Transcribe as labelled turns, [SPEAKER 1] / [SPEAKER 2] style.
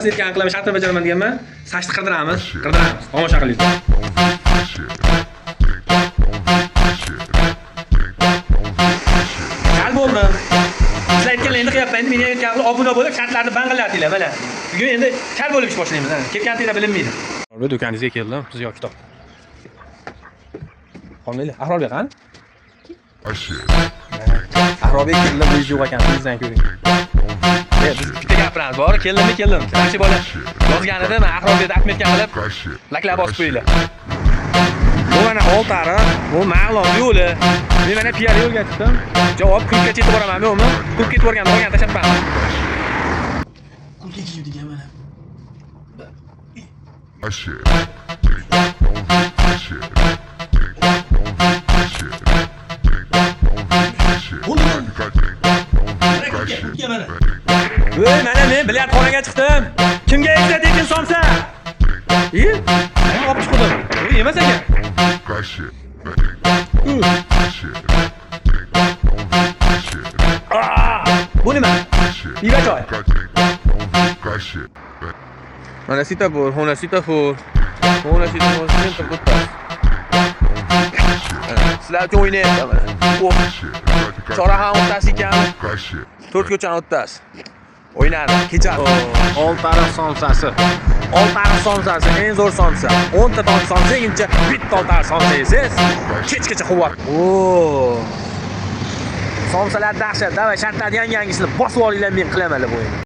[SPEAKER 1] Erkan qilaman, shartni bajaraman deganman. Saçni qirdiramiz. Tomosha qiling. Hal bo'ldi. Sizlar aytganlar endi qilyapman. Endi meni aytgan qilib obuna bo'lib, shartlarni band qilatinglar mana. Bugun endi kal bo'lib ish boshlaymiz. Ketganingizda bilinmaydi. Bu do'koningizga keldim. Sizga kitob. Qolmaylar. Ahrobek qani? Ahrobek keldi, bu ish yo'q ekan, sizdan ko'ring. Biz bitta gapiramiz. Bor, keldimmi, keldim. Yaxshi bola yozgan edi, men Ahrobekni Ahmetga qilib laklab bosib qo'yinglar. Bu mana oltari, bu ma'lum yo'li. Men mana piyoda yo'lga chiqdim. Javob klubga yetib boraman, yo'qmi? Klubga yetib borgan, borgan tashlabman. Klubga kelib degan mana. Voy, mana men bilyardxonaga chiqdim. Kimga ekstra tekin somsa? Men olib chiqdim. Bu emas ekan. Bu nima? Pivachoy. Mana sitafor, xona sitafor. Xona sitafor, senta butta. Sizlar uchun o'ynayapman. Choraxon o'rtasi ekan. 4 ko'chani o'rtasi. O'ynadi, kechadi. Oltariq somsasi. Oltariq somsasi eng zo'r somsa. 10 ta ton somsangicha bitta oltariq somsa yesiz. Kechgacha quvvat. Somsalar dahshat. Davay shartlarni yangisini bosib olinglar, men qilaman deb o'ylayman.